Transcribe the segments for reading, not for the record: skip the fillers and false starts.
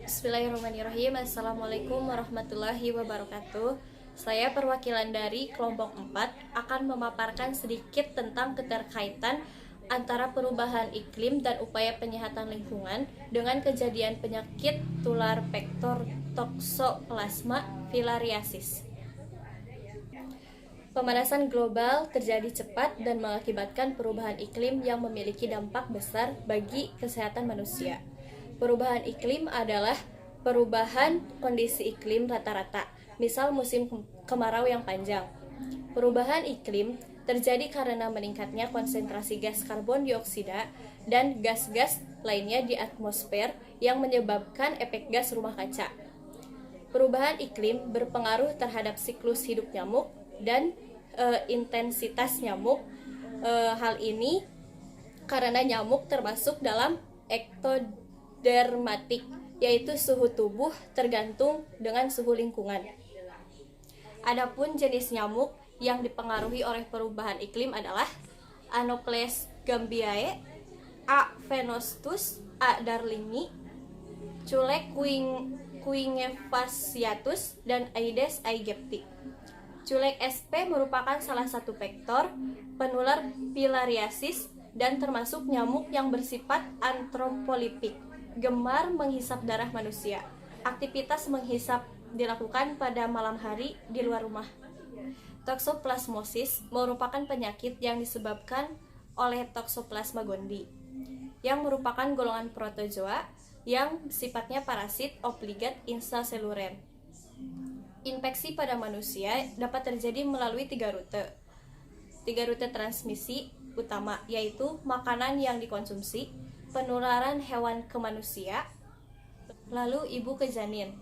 Bismillahirrahmanirrahim. Assalamualaikum warahmatullahi wabarakatuh. Saya perwakilan dari kelompok 4 akan memaparkan sedikit tentang keterkaitan antara perubahan iklim dan upaya penyehatan lingkungan dengan kejadian penyakit tular vektor toksoplasma filariasis. Pemanasan global terjadi cepat dan mengakibatkan perubahan iklim yang memiliki dampak besar bagi kesehatan manusia. Perubahan iklim adalah perubahan kondisi iklim rata-rata, misal musim kemarau yang panjang. Perubahan iklim terjadi karena meningkatnya konsentrasi gas karbon dioksida dan gas-gas lainnya di atmosfer yang menyebabkan efek gas rumah kaca. Perubahan iklim berpengaruh terhadap siklus hidup nyamuk dan intensitas nyamuk. Hal ini karena nyamuk termasuk dalam ektodermatik, yaitu suhu tubuh tergantung dengan suhu lingkungan. Adapun jenis nyamuk yang dipengaruhi oleh perubahan iklim adalah Anopheles gambiae, A. phenostus, A. darlingi, Culex quinquefasciatus, dan Aedes aegypti. Culex sp merupakan salah satu vektor penular filariasis dan termasuk nyamuk yang bersifat antropolipik, gemar menghisap darah manusia. Aktivitas menghisap dilakukan pada malam hari di luar rumah. Toxoplasmosis merupakan penyakit yang disebabkan oleh Toxoplasma gondii, yang merupakan golongan protozoa yang sifatnya parasit obligat intraseluler. Infeksi pada manusia dapat terjadi melalui tiga rute transmisi utama, yaitu makanan yang dikonsumsi, penularan hewan ke manusia, lalu ibu ke janin.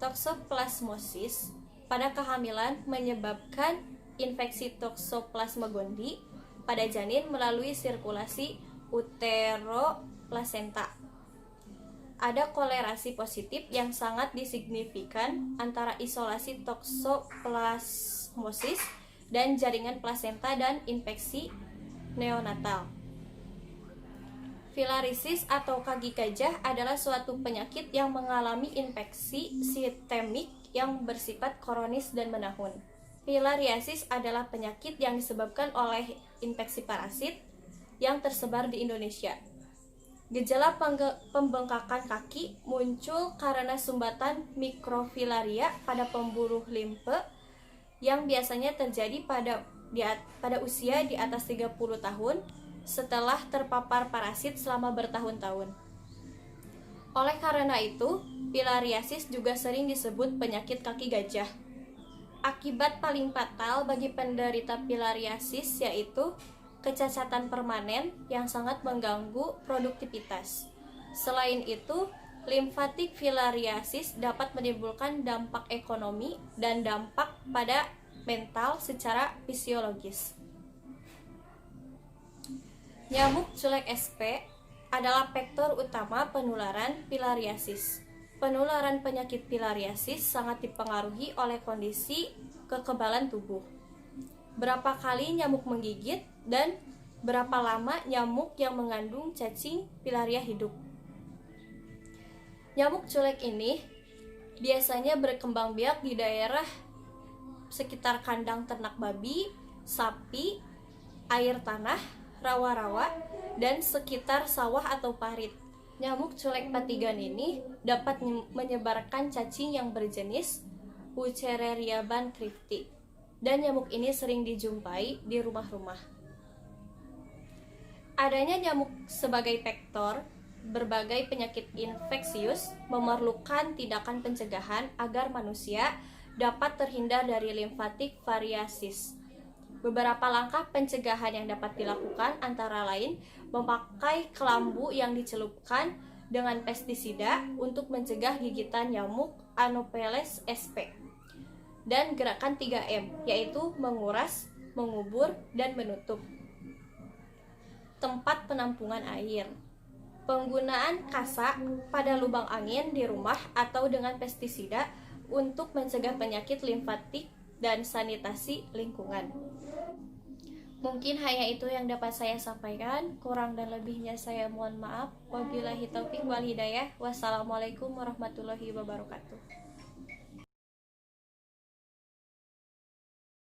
Toxoplasmosis pada kehamilan menyebabkan infeksi Toxoplasma gondii pada janin melalui sirkulasi uteroplasenta. Ada kolerasi positif yang sangat disignifikan antara isolasi toxoplasmosis dan jaringan plasenta dan infeksi neonatal. Filariasis atau kaki gajah adalah suatu penyakit yang mengalami infeksi sistemik yang bersifat kronis dan menahun. Filariasis adalah penyakit yang disebabkan oleh infeksi parasit yang tersebar di Indonesia. Gejala pembengkakan kaki muncul karena sumbatan mikrofilaria pada pembuluh limfe yang biasanya terjadi pada usia di atas 30 tahun setelah terpapar parasit selama bertahun-tahun. Oleh karena itu, filariasis juga sering disebut penyakit kaki gajah. Akibat paling fatal bagi penderita filariasis yaitu kecacatan permanen yang sangat mengganggu produktivitas. Selain itu, limfatik filariasis dapat menimbulkan dampak ekonomi dan dampak pada mental secara fisiologis. Nyamuk Culex sp adalah vektor utama penularan filariasis. Penularan penyakit filariasis sangat dipengaruhi oleh kondisi kekebalan tubuh. Berapa kali nyamuk menggigit dan berapa lama nyamuk yang mengandung cacing filaria hidup. Nyamuk Culex ini biasanya berkembang biak di daerah sekitar kandang ternak babi, sapi, air tanah, rawa-rawa, dan sekitar sawah atau parit. Nyamuk Culex patigan ini dapat menyebarkan cacing yang berjenis Wuchereria bancrifti, dan nyamuk ini sering dijumpai di rumah-rumah. Adanya nyamuk sebagai vektor berbagai penyakit infeksius memerlukan tindakan pencegahan agar manusia dapat terhindar dari limfatik filariasis. Beberapa langkah pencegahan yang dapat dilakukan antara lain memakai kelambu yang dicelupkan dengan pestisida untuk mencegah gigitan nyamuk Anopheles sp, dan gerakan 3M, yaitu menguras, mengubur, dan menutup. Tempat penampungan air. Penggunaan kasa pada lubang angin di rumah atau dengan pestisida untuk mencegah penyakit limfatik dan sanitasi lingkungan. Mungkin hanya itu yang dapat saya sampaikan. Kurang dan lebihnya saya mohon maaf. Wabillahi taufiq wal hidayah. Wassalamualaikum warahmatullahi wabarakatuh.